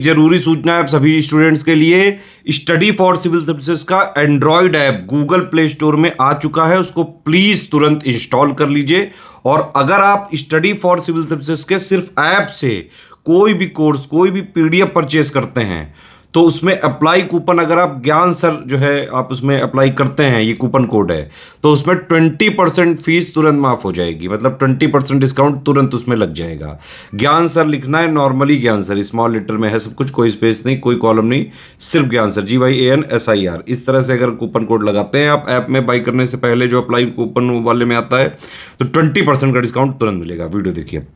जरूरी सूचना है आप सभी स्टूडेंट्स के लिए। स्टडी फॉर सिविल सर्विसेज का Android app Google play store में आ चुका है, उसको प्लीज तुरंत इंस्टॉल कर लीजिए। और अगर आप स्टडी फॉर सिविल सर्विसेज के सिर्फ ऐप से कोई भी कोर्स, कोई भी पीडीएफ परचेस करते हैं तो उसमें अप्लाई कूपन, अगर आप ज्ञान सर जो है आप उसमें अप्लाई करते हैं, ये कूपन कोड है, तो उसमें 20% फीस तुरंत माफ हो जाएगी। मतलब 20% डिस्काउंट तुरंत उसमें लग जाएगा। ज्ञान सर लिखना है, नॉर्मली ज्ञान सर स्मॉल लेटर में है सब कुछ, कोई स्पेस नहीं, कोई कॉलम नहीं, सिर्फ ज्ञान सर, GYANSIR। इस तरह से अगर कूपन कोड लगाते हैं आप ऐप में बाई करने से पहले, जो अप्लाई कूपन वाले में आता है, तो 20% का डिस्काउंट तुरंत मिलेगा। वीडियो देखिए।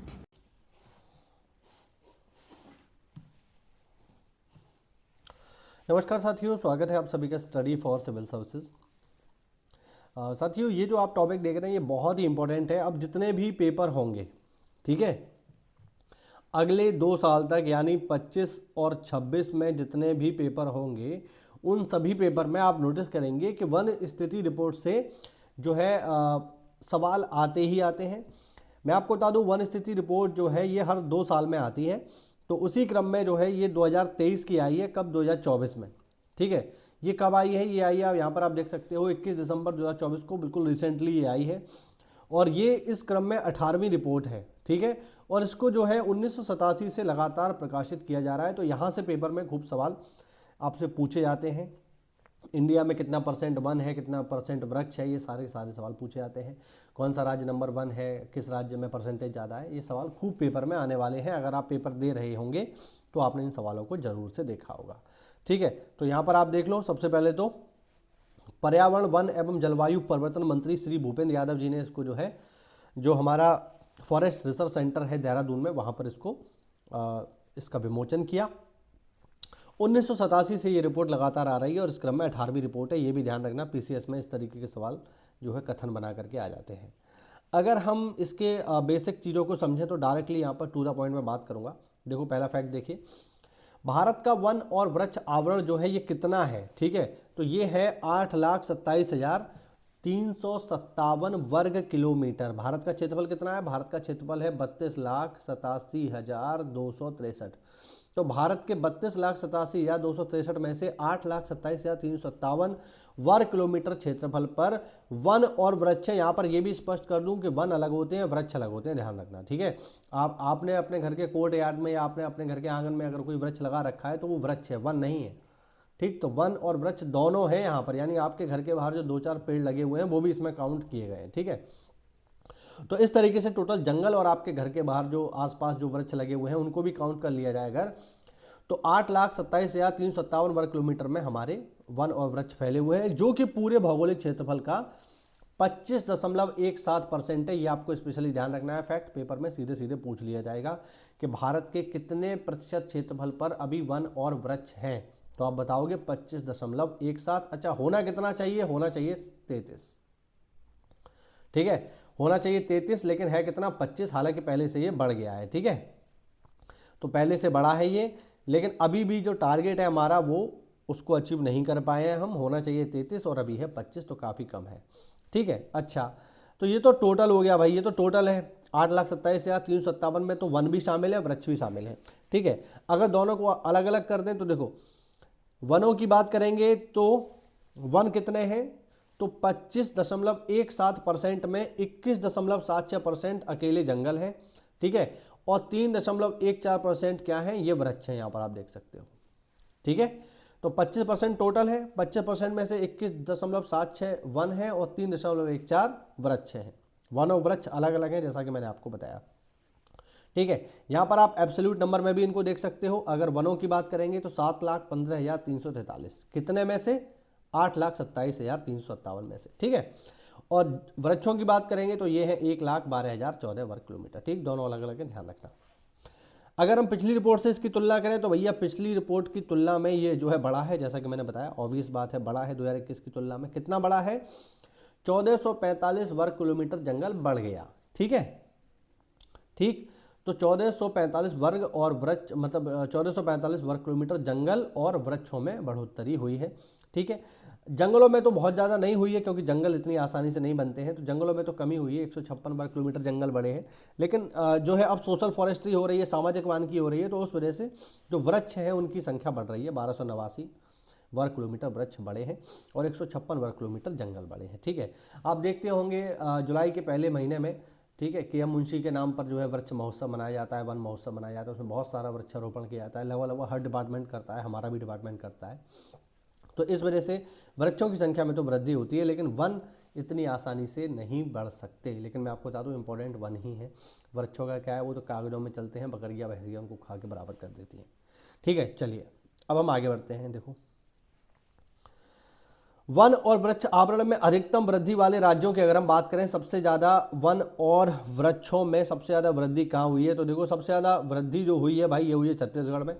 नमस्कार साथियों, स्वागत है आप सभी का स्टडी फॉर सिविल सर्विसेज। साथियों, ये जो आप टॉपिक देख रहे हैं ये बहुत ही इंपॉर्टेंट है। अब जितने भी पेपर होंगे, ठीक है, अगले 2 साल तक यानी 25 और 26 में जितने भी पेपर होंगे उन सभी पेपर में आप नोटिस करेंगे कि वन स्थिति रिपोर्ट से जो है सवाल आते ही आते हैं। मैं आपको बता दूं, वन स्थिति रिपोर्ट जो है ये हर 2 साल में आती है। तो उसी क्रम में जो है ये 2023 की आई है। कब? 2024 में। ठीक है, ये कब आई है? ये आई है, यहाँ पर आप देख सकते हो 21 दिसंबर 2024 को, बिल्कुल रिसेंटली ये आई है। और ये इस क्रम में 18वीं रिपोर्ट है। ठीक है, और इसको जो है 1987 से लगातार प्रकाशित किया जा रहा है। तो यहाँ से पेपर में खूब सवाल आपसे पूछे जाते हैं। इंडिया में कितना परसेंट वन है, कितना परसेंट वृक्ष है, ये सारे सवाल पूछे जाते हैं। कौन सा राज्य नंबर 1 है, किस राज्य में परसेंटेज ज़्यादा है, ये सवाल खूब पेपर में आने वाले हैं। अगर आप पेपर दे रहे होंगे तो आपने इन सवालों को ज़रूर से देखा होगा। ठीक है, तो यहाँ पर आप देख लो। सबसे पहले तो पर्यावरण, वन एवं जलवायु परिवर्तन मंत्री श्री भूपेंद्र यादव जी ने इसको जो है, जो हमारा फॉरेस्ट रिसर्च सेंटर है देहरादून में, वहाँ पर इसको इसका विमोचन किया। 1987 से ये रिपोर्ट लगातार आ रही है और इस क्रम में 18वीं रिपोर्ट है। ये भी ध्यान रखना, पीसीएस में इस तरीके के सवाल जो है कथन बना करके आ जाते हैं। अगर हम इसके बेसिक चीज़ों को समझें तो डायरेक्टली यहाँ पर टू द पॉइंट में बात करूँगा। देखो, पहला फैक्ट देखिए, भारत का वन और वृक्ष आवरण जो है ये कितना है। ठीक है, तो ये है 8,27,357 वर्ग किलोमीटर। भारत का क्षेत्रफल कितना है? भारत का क्षेत्रफल है 32,87,263। तो भारत के 32,87,263 में से 8,27,357 वर्ग किलोमीटर क्षेत्रफल पर वन और वृक्ष है। यहाँ पर यह भी स्पष्ट कर दूं कि वन अलग होते हैं, वृक्ष अलग होते हैं, ध्यान रखना। ठीक है, आपने अपने घर के कोर्ट यार्ड में या आपने अपने घर के आंगन में अगर कोई वृक्ष लगा रखा है तो वो वृक्ष है, वन नहीं है। ठीक, तो वन और वृक्ष दोनों है यहाँ पर, यानी आपके घर के बाहर जो 2-4 पेड़ लगे हुए हैं वो भी इसमें काउंट किए गए हैं। ठीक है, तो इस तरीके से टोटल जंगल और आपके घर के बाहर जो आसपास जो वृक्ष लगे हुए हैं उनको भी काउंट कर लिया जाए अगर, तो 8,27,357 वर्ग किलोमीटर में हमारे वन और वृक्ष फैले हुए हैं, जो कि पूरे भौगोलिक क्षेत्रफल का 25.17% है। ये आपको स्पेशली ध्यान रखना है। फैक्ट पेपर में सीधे सीधे पूछ लिया जाएगा कि भारत के कितने प्रतिशत क्षेत्रफल पर अभी वन और वृक्ष हैं, तो आप बताओगे 25.17। अच्छा, होना कितना चाहिए? होना चाहिए 33। ठीक है, होना चाहिए 33, लेकिन है कितना? 25। हालांकि पहले से ये बढ़ गया है। ठीक है, तो पहले से बढ़ा है ये, लेकिन अभी भी जो टारगेट है हमारा वो उसको अचीव नहीं कर पाए हैं हम। होना चाहिए 33 और अभी है 25, तो काफ़ी कम है। ठीक है, अच्छा, तो ये तो टोटल हो गया भाई, ये तो टोटल है 8,27,357 में तो वन भी शामिल है, वृक्ष भी शामिल है। ठीक है, अगर दोनों को अलग अलग कर दें तो देखो, वनों की बात करेंगे तो वन कितने हैं? तो 25.17% में 21.76% अकेले जंगल है। ठीक है, और 3.14% क्या है? ये वृक्ष है, यहाँ पर आप देख सकते हो। ठीक है, तो 25% टोटल है, 25% में से 21.76 वन है और 3.14 वृक्ष है। वन और वृक्ष अलग अलग है, जैसा कि मैंने आपको बताया। ठीक है, यहाँ पर आप एब्सोल्यूट नंबर में भी इनको देख सकते हो। अगर वनों की बात करेंगे तो 7,15,343, कितने में से? 8,27,357 में से। ठीक है, और वृक्षों की बात करेंगे तो ये है 1,12,014 वर्ग किलोमीटर। ठीक, दोनों अलग अलग है, ध्यान रखना। अगर हम पिछली रिपोर्ट से इसकी तुलना करें तो भैया पिछली रिपोर्ट की तुलना में ये जो है बड़ा है, जैसा कि मैंने बताया, ऑब्वियस बात है, बड़ा है। 2021 की तुलना में कितना बड़ा है? 1445 वर्ग किलोमीटर जंगल बढ़ गया। ठीक है, ठीक, तो 1445 वर्ग और वृक्ष, मतलब 1445 वर्ग किलोमीटर जंगल और वृक्षों में बढ़ोतरी हुई है। ठीक है, जंगलों में तो बहुत ज़्यादा नहीं हुई है, क्योंकि जंगल इतनी आसानी से नहीं बनते हैं, तो जंगलों में तो कमी हुई है, 156 वर्ग किलोमीटर जंगल बढ़े हैं। लेकिन जो है अब सोशल फॉरेस्ट्री हो रही है, सामाजिक वानिकी हो रही है, तो उस वजह से जो वृक्ष हैं उनकी संख्या बढ़ रही है। 1289 वर्ग किलोमीटर वृक्ष बढ़े हैं और 156 वर्ग किलोमीटर जंगल बढ़े हैं। ठीक है, आप देखते होंगे जुलाई के पहले महीने में, ठीक है, के.एम. मुंशी के नाम पर जो है वृक्ष महोत्सव मनाया जाता है, वन महोत्सव मनाया जाता है, उसमें बहुत सारा वृक्षारोपण किया जाता है। लगभग हर डिपार्टमेंट करता है, हमारा भी डिपार्टमेंट करता है। तो इस वजह से वृक्षों की संख्या में तो वृद्धि होती है, लेकिन वन इतनी आसानी से नहीं बढ़ सकते। लेकिन मैं आपको बता दूं, इंपॉर्टेंट वन ही है। वृक्षों का क्या है, वो तो कागजों में चलते हैं, बकरियां भैंसियां उनको खा के बराबर कर देती हैं। ठीक है, चलिए अब हम आगे बढ़ते हैं। देखो, वन और वृक्ष आवरण में अधिकतम वृद्धि वाले राज्यों की अगर हम बात करें, सबसे ज़्यादा वन और वृक्षों में सबसे ज़्यादा वृद्धि कहाँ हुई है, तो देखो सबसे ज़्यादा वृद्धि जो हुई है भाई, ये हुई है छत्तीसगढ़ में।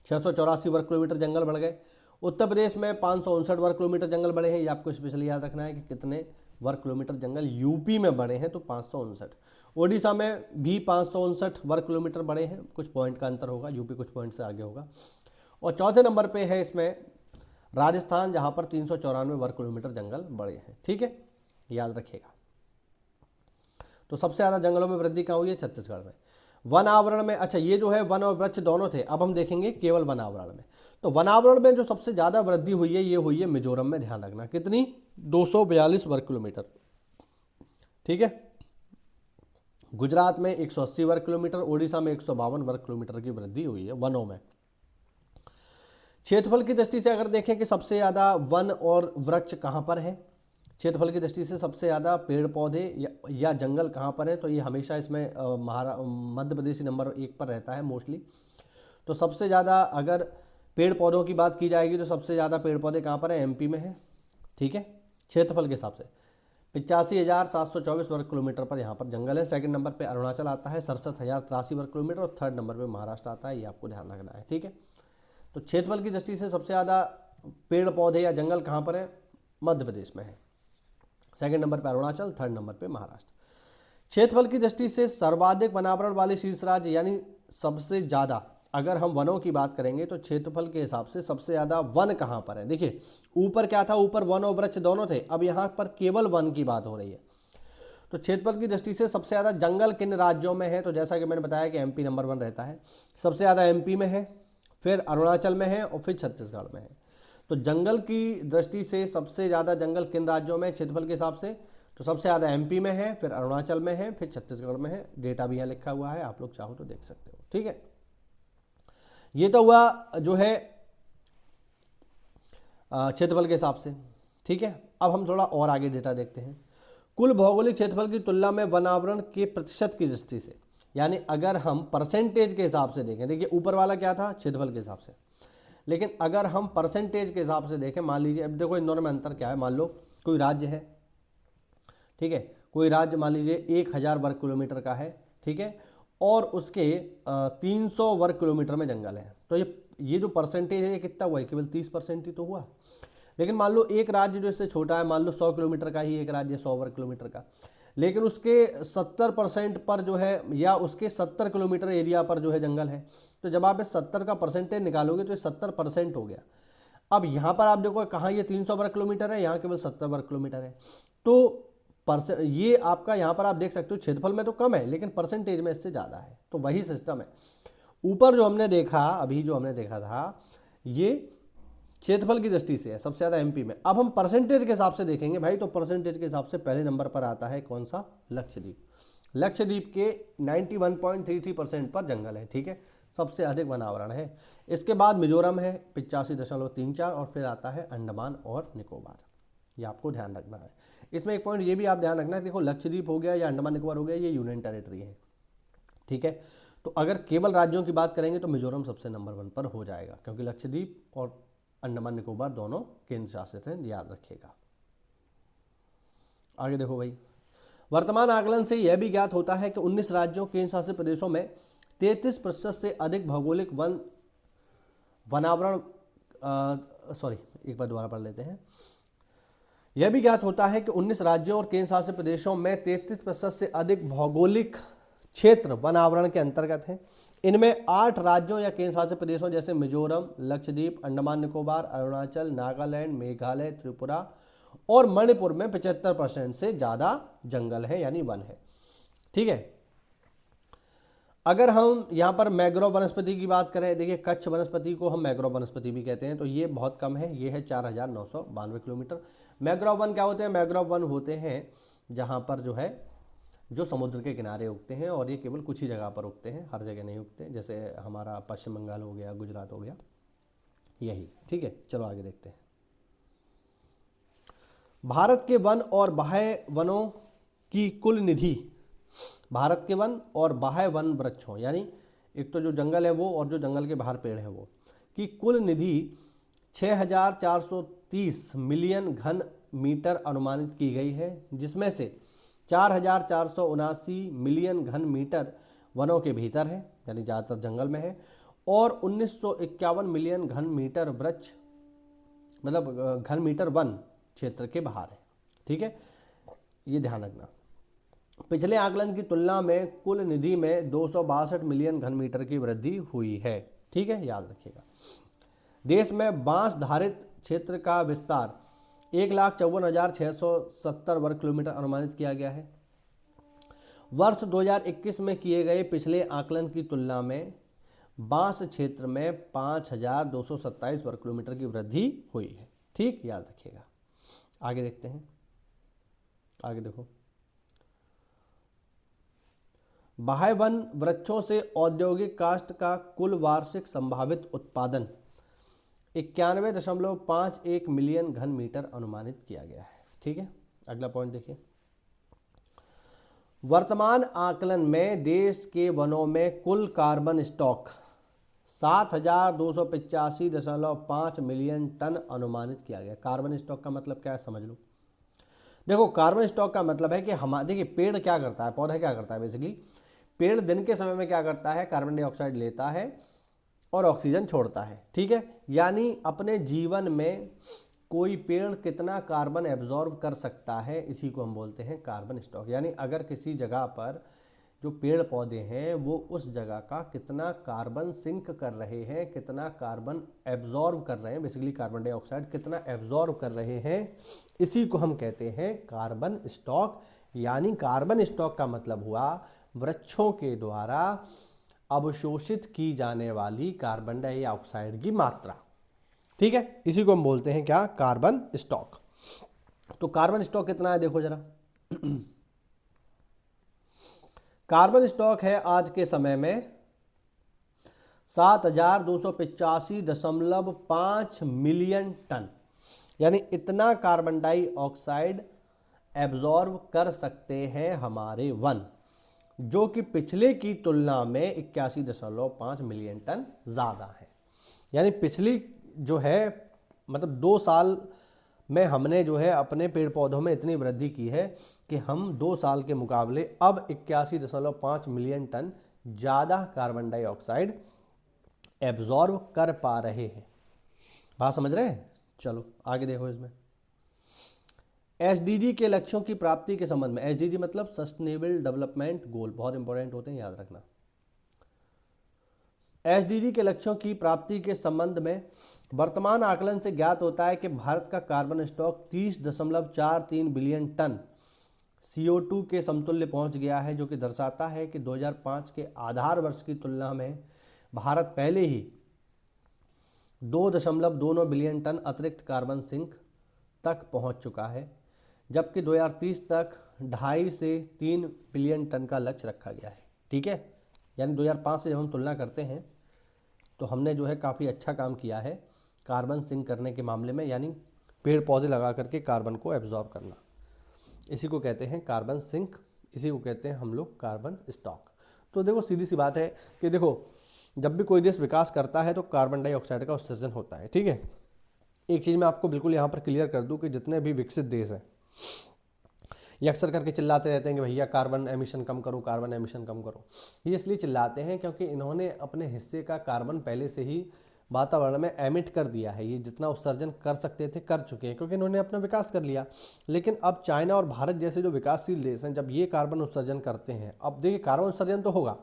684 वर्ग किलोमीटर जंगल बढ़ गए। उत्तर प्रदेश में 559 वर्ग किलोमीटर जंगल बढ़े हैं। ये आपको स्पेशली याद रखना है कि कितने वर्ग किलोमीटर जंगल यूपी में बढ़े हैं, तो 559। ओडिशा में भी 559 वर्ग किलोमीटर बढ़े हैं, कुछ पॉइंट का अंतर होगा, यूपी कुछ पॉइंट से आगे होगा। और चौथे नंबर पे है इसमें राजस्थान, जहाँ पर 394 वर्ग किलोमीटर जंगल बढ़े हैं। ठीक है, याद रखिएगा। तो सबसे ज़्यादा जंगलों में वृद्धि कहाँ हुई है, छत्तीसगढ़ में। वन आवरण में, अच्छा ये जो है वन और वृक्ष दोनों थे, अब हम देखेंगे केवल वन आवरण में। तो वन आवरण में जो सबसे ज़्यादा वृद्धि हुई है, ये हुई है मिजोरम में। ध्यान रखना कितनी, 242 वर्ग किलोमीटर। ठीक है, गुजरात में 180 वर्ग किलोमीटर, ओडिशा में 152 वर्ग किलोमीटर की वृद्धि हुई है वनों में। क्षेत्रफल की दृष्टि से अगर देखें कि सबसे ज़्यादा वन और वृक्ष कहाँ पर है, क्षेत्रफल की दृष्टि से सबसे ज़्यादा पेड़ पौधे या जंगल कहाँ पर है, तो ये हमेशा इसमें मध्य प्रदेश नंबर 1 पर रहता है मोस्टली। तो सबसे ज़्यादा अगर पेड़ पौधों की बात की जाएगी, तो सबसे ज़्यादा पेड़ पौधे कहाँ पर है, एमपी में है। ठीक है, क्षेत्रफल के हिसाब से 85,724 वर्ग किलोमीटर पर यहाँ पर जंगल है। सेकंड नंबर पे अरुणाचल आता है 67,083 वर्ग किलोमीटर, और थर्ड नंबर पे महाराष्ट्र आता है, ये आपको ध्यान रखना है। ठीक है, तो क्षेत्रफल की दृष्टि से सबसे ज़्यादा पेड़ पौधे या जंगल कहाँ पर है, मध्य प्रदेश में है। सेकंड नंबर पर अरुणाचल, थर्ड नंबर पे महाराष्ट्र। क्षेत्रफल की दृष्टि से सर्वाधिक वनावरण वाले शीर्ष राज्य, यानी सबसे ज़्यादा अगर हम वनों की बात करेंगे, तो क्षेत्रफल के हिसाब से सबसे ज़्यादा वन कहाँ पर है। देखिए ऊपर क्या था, ऊपर वन और वृक्ष दोनों थे, अब यहाँ पर केवल वन की बात हो रही है। तो क्षेत्रफल की दृष्टि से सबसे ज़्यादा जंगल किन राज्यों में है, तो जैसा कि मैंने बताया कि एमपी नंबर 1 रहता है। सबसे ज़्यादा एमपी में है, फिर अरुणाचल में है, और फिर छत्तीसगढ़ में है। तो जंगल की दृष्टि से सबसे ज़्यादा जंगल किन राज्यों में क्षेत्रफल के हिसाब से, तो सबसे ज़्यादा एमपी में है, फिर अरुणाचल में है, फिर छत्तीसगढ़ में है। डेटा भी यहाँ लिखा हुआ है, आप लोग चाहो तो देख सकते हो। ठीक है, ये तो हुआ जो है क्षेत्रफल के हिसाब से। ठीक है, अब हम थोड़ा और आगे डेटा देखते हैं। कुल भौगोलिक क्षेत्रफल की तुलना में वनावरण के प्रतिशत की दृष्टि से, यानी अगर हम परसेंटेज के हिसाब से देखें, देखिए ऊपर वाला क्या था, क्षेत्रफल के हिसाब से, लेकिन अगर हम परसेंटेज के हिसाब से देखें, मान लीजिए, अब देखो इन दोनों में अंतर क्या है। मान लो कोई राज्य है, ठीक है, कोई राज्य मान लीजिए 1000 वर्ग किलोमीटर का है, ठीक है, और उसके 300 वर्ग किलोमीटर में जंगल है, तो ये जो परसेंटेज है ये कितना हुआ है, केवल 30% ही तो हुआ। लेकिन मान लो एक राज्य जो इससे छोटा है, मान लो 100 किलोमीटर का ही एक राज्य, 100 वर्ग किलोमीटर का, लेकिन उसके 70% पर जो है, या उसके 70 किलोमीटर एरिया पर जो है जंगल है, तो जब आप इस 70 का परसेंटेज निकालोगे तो ये 70% हो गया। अब यहाँ पर आप देखो कहाँ ये 300 वर्ग किलोमीटर है, यहाँ केवल 70 वर्ग किलोमीटर है। तो ये आपका यहाँ पर आप देख सकते हो क्षेत्रफल में तो कम है, लेकिन परसेंटेज में इससे ज़्यादा है। तो वही सिस्टम है। ऊपर जो हमने देखा, अभी जो हमने देखा था, ये क्षेत्रफल की दृष्टि से है सबसे ज़्यादा एमपी में। अब हम परसेंटेज के हिसाब से देखेंगे भाई, तो परसेंटेज के हिसाब से पहले नंबर पर आता है कौन सा, लक्षद्वीप। लक्षद्वीप के 91.33% पर जंगल है। ठीक है, सबसे अधिक वनावरण है। इसके बाद मिजोरम है 85.34, और फिर आता है अंडमान और निकोबार। ये आपको ध्यान रखना है। इसमें एक पॉइंट ये भी आप ध्यान रखना है, देखो लक्षद्वीप हो गया या अंडमान निकोबार हो गया, ये यूनियन टेरिटरी है। ठीक है, तो अगर केवल राज्यों की बात करेंगे तो मिजोरम सबसे नंबर 1 पर हो जाएगा, क्योंकि लक्षद्वीप और अंडमान निकोबार दोनों केंद्र शासित हैं, याद रखिएगा। आगे देखो भाई, वर्तमान आकलन से यह भी ज्ञात होता है कि 19 राज्यों केंद्र शासित प्रदेशों में 33% से अधिक भौगोलिक वनावरण, सॉरी एक बार दोबारा पढ़ लेते हैं। यह भी ज्ञात होता है कि 19 राज्यों और केंद्र शासित प्रदेशों में 33% से अधिक भौगोलिक क्षेत्र वनावरण के अंतर्गत है। इनमें 8 राज्यों या केंद्र शासित प्रदेशों जैसे मिजोरम, लक्षद्वीप, अंडमान निकोबार, अरुणाचल, नागालैंड, मेघालय, त्रिपुरा और मणिपुर में 75% से ज़्यादा जंगल है यानी वन है। ठीक है। अगर हम यहाँ पर मैग्रोव वनस्पति की बात करें, देखिए कच्छ वनस्पति को हम मैग्रोव वनस्पति भी कहते हैं, तो ये बहुत कम है, ये है 4992 किलोमीटर। मैग्रोव वन क्या होते हैं? मैग्रोव वन होते हैं जहाँ पर जो है जो समुद्र के किनारे उगते हैं और ये केवल कुछ ही जगह पर उगते हैं, हर जगह नहीं उगते, जैसे हमारा पश्चिम बंगाल हो गया, गुजरात हो गया, यही। ठीक है, चलो आगे देखते हैं। भारत के वन और बाह्य वनों की कुल निधि, भारत के वन और बाह्य वन वृक्षों यानी एक तो जो जंगल है वो और जो जंगल के बाहर पेड़ है वो की कुल निधि 6430 मिलियन घन मीटर अनुमानित की गई है, जिसमें से 4479 मिलियन घन मीटर वनों के भीतर है यानी ज़्यादातर जंगल में है, और 1951 मिलियन घन मीटर वृक्ष मतलब घन मीटर वन क्षेत्र के बाहर है। ठीक है, ये ध्यान रखना। पिछले आकलन की तुलना में कुल निधि में 262 मिलियन घन मीटर की वृद्धि हुई है। ठीक है, याद रखिएगा। देश में बांस धारित क्षेत्र का विस्तार 1,54,670 वर्ग किलोमीटर अनुमानित किया गया है। वर्ष 2021 में किए गए पिछले आकलन की तुलना में बांस क्षेत्र में 5,227 वर्ग किलोमीटर की वृद्धि हुई है। ठीक, याद रखिएगा। आगे देखते हैं, आगे देखो। बाह्य वन वृक्षों से औद्योगिक काष्ठ का कुल वार्षिक संभावित उत्पादन 91.51 मिलियन घन मीटर अनुमानित किया गया है। ठीक है, अगला पॉइंट देखिए। वर्तमान आकलन में देश के वनों में कुल कार्बन स्टॉक 7285.5 मिलियन टन अनुमानित किया गया। कार्बन स्टॉक का मतलब क्या है समझ लो। देखो, कार्बन स्टॉक का मतलब है कि देखिए पेड़ क्या करता है, पौधा क्या करता है, बेसिकली पेड़ दिन के समय में क्या करता है, कार्बन डाइऑक्साइड लेता है और ऑक्सीजन छोड़ता है। ठीक है, यानी अपने जीवन में कोई पेड़ कितना कार्बन एब्जॉर्ब कर सकता है, इसी को हम बोलते हैं कार्बन स्टॉक। यानी अगर किसी जगह पर जो पेड़ पौधे हैं वो उस जगह का कितना कार्बन सिंक कर रहे हैं, कितना कार्बन एब्जॉर्ब कर रहे हैं, बेसिकली कार्बन डाइऑक्साइड कितना एब्जॉर्ब कर रहे हैं, इसी को हम कहते हैं कार्बन स्टॉक। यानी कार्बन स्टॉक का मतलब हुआ वृक्षों के द्वारा अवशोषित की जाने वाली कार्बन डाइऑक्साइड की मात्रा। ठीक है, इसी को हम बोलते हैं क्या, कार्बन स्टॉक। तो कार्बन स्टॉक कितना है देखो जरा। कार्बन स्टॉक है आज के समय में 7285.5 मिलियन टन, यानी इतना कार्बन डाइऑक्साइड एब्जॉर्ब कर सकते हैं हमारे वन, जो कि पिछले की तुलना में 81.5 मिलियन टन ज़्यादा है। यानी पिछली जो है मतलब 2 साल में हमने जो है अपने पेड़ पौधों में इतनी वृद्धि की है कि हम 2 साल के मुकाबले अब 81.5 मिलियन टन ज़्यादा कार्बन डाइऑक्साइड एब्जॉर्ब कर पा रहे हैं। बात समझ रहे हैं? चलो आगे देखो। इसमें एसडीजी के लक्ष्यों की प्राप्ति के संबंध में, एसडीजी मतलब सस्टेनेबल डेवलपमेंट गोल, बहुत इंपॉर्टेंट होते हैं, याद रखना। एसडीजी के लक्ष्यों की प्राप्ति के संबंध में वर्तमान आकलन से ज्ञात होता है कि भारत का carbon stock 30.43 billion ton CO2 के समतुल्य पहुंच गया है, जो कि दर्शाता है कि 2005 के आधार वर्ष की तुलना में भारत पहले ही 2.29 बिलियन टन अतिरिक्त कार्बन सिंक तक पहुंच चुका है, जबकि 2030 तक 2.5 से 3 बिलियन टन का लक्ष्य रखा गया है। ठीक है, यानी 2005 से जब हम तुलना करते हैं तो हमने जो है काफ़ी अच्छा काम किया है कार्बन सिंक करने के मामले में, यानी पेड़ पौधे लगा करके कार्बन को एब्जॉर्ब करना। इसी को कहते हैं कार्बन सिंक, इसी को कहते हैं हम लोग कार्बन स्टॉक। तो देखो सीधी सी बात है कि देखो जब भी कोई देश विकास करता है तो कार्बन डाइऑक्साइड का उत्सर्जन होता है। ठीक है, एक चीज़ मैं आपको बिल्कुल यहाँ पर क्लियर कर दूँ कि जितने भी विकसित देश हैं ये अक्सर करके चिल्लाते रहते हैं कि भैया कार्बन एमिशन कम करो, कार्बन एमिशन कम करो। ये इसलिए चिल्लाते हैं क्योंकि इन्होंने अपने हिस्से का कार्बन पहले से ही वातावरण में एमिट कर दिया है। ये जितना उत्सर्जन कर सकते थे कर चुके हैं, क्योंकि इन्होंने अपना विकास कर लिया। लेकिन अब चाइना और भारत जैसे जो विकासशील देश हैं, जब ये कार्बन उत्सर्जन करते हैं, अब देखिए कार्बन उत्सर्जन तो होगा,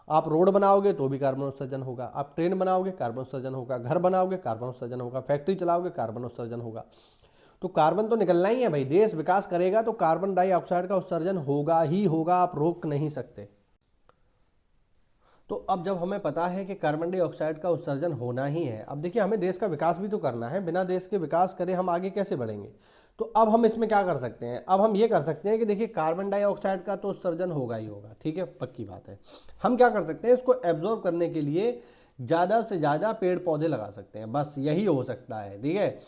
आप रोड बनाओगे तो भी कार्बन उत्सर्जन होगा, आप ट्रेन बनाओगे कार्बन उत्सर्जन होगा, घर बनाओगे कार्बन उत्सर्जन होगा, फैक्ट्री चलाओगे कार्बन उत्सर्जन होगा। तो कार्बन तो निकलना ही है भाई, देश विकास करेगा तो कार्बन डाइऑक्साइड का उत्सर्जन होगा ही होगा, आप रोक नहीं सकते। तो अब जब हमें पता है कि कार्बन डाइऑक्साइड का उत्सर्जन होना ही है, अब देखिए हमें देश का विकास भी तो करना है, बिना देश के विकास करे हम आगे कैसे बढ़ेंगे। तो अब हम इसमें क्या कर सकते हैं, अब हम ये कर सकते हैं कि देखिए कार्बन डाइऑक्साइड का तो उत्सर्जन होगा ही होगा, ठीक है, पक्की बात है। हम क्या कर सकते हैं, इसको एब्जॉर्ब करने के लिए ज़्यादा से ज़्यादा पेड़ पौधे लगा सकते हैं, बस यही हो सकता है, ठीक है।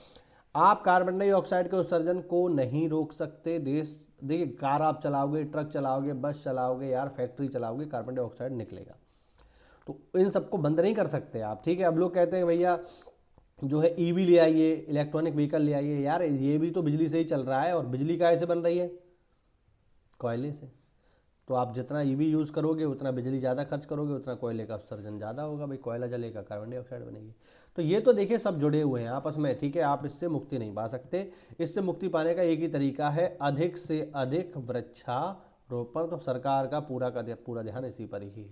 आप कार्बन डाइऑक्साइड के उत्सर्जन को नहीं रोक सकते। देश देखिए, कार आप चलाओगे, ट्रक चलाओगे, बस चलाओगे यार, फैक्ट्री चलाओगे, कार्बन डाइऑक्साइड निकलेगा। तो इन सबको बंद नहीं कर सकते आप, ठीक है। अब लोग कहते हैं भैया जो है ईवी ले आइए, इलेक्ट्रॉनिक व्हीकल ले आइए, यार ये भी तो बिजली से ही चल रहा है, और बिजली काहे से बन रही है, कोयले से। तो आप जितना ईवी यूज़ करोगे उतना बिजली ज़्यादा खर्च करोगे, उतना कोयले का उत्सर्जन ज़्यादा होगा, भाई कोयला जलेगा कार्बन डाइऑक्साइड बनेगी। तो ये तो देखिए सब जुड़े हुए हैं आपस में, ठीक है, आप इससे मुक्ति नहीं पा सकते। इससे मुक्ति पाने का एक ही तरीका है, अधिक से अधिक वृक्षारोपण। तो सरकार का पूरा ध्यान इसी पर ही है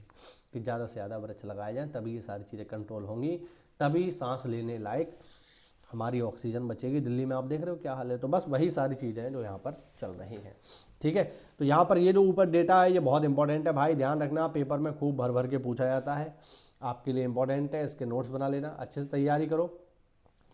कि ज़्यादा से ज़्यादा वृक्ष लगाए जाएँ, तभी ये सारी चीज़ें कंट्रोल होंगी, तभी सांस लेने लायक हमारी ऑक्सीजन बचेगी। दिल्ली में आप देख रहे हो क्या हाल है। तो बस वही सारी चीज़ें हैं जो यहाँ पर चल रही हैं, ठीक है। तो यहाँ पर ये जो ऊपर डेटा है ये बहुत इंपॉर्टेंट है भाई, ध्यान रखना, पेपर में खूब भर भर के पूछा जाता है, आपके लिए इंपॉर्टेंट है, इसके नोट्स बना लेना, अच्छे से तैयारी करो,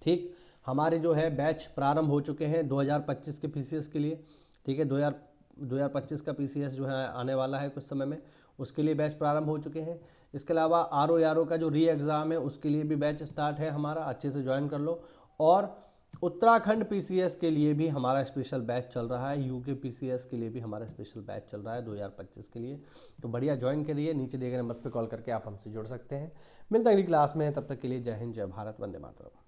ठीक। हमारे जो है बैच प्रारंभ हो चुके हैं 2025 के पीसीएस के लिए, ठीक है। 2025 का पीसीएस जो है आने वाला है कुछ समय में, उसके लिए बैच प्रारंभ हो चुके हैं। इसके अलावा आरओ का जो री एग्ज़ाम है उसके लिए भी बैच स्टार्ट है हमारा, अच्छे से ज्वाइन कर लो। और उत्तराखंड पीसीएस के लिए भी हमारा स्पेशल बैच चल रहा है, यूके पीसीएस के लिए भी हमारा स्पेशल बैच चल रहा है 2025 के लिए। तो बढ़िया ज्वाइन करिए, नीचे दिए गए नंबर्स पे कॉल करके आप हमसे जुड़ सकते हैं। मिलते हैं अगली क्लास में, तब तक के लिए जय हिंद, जय भारत, वंदे मातरम।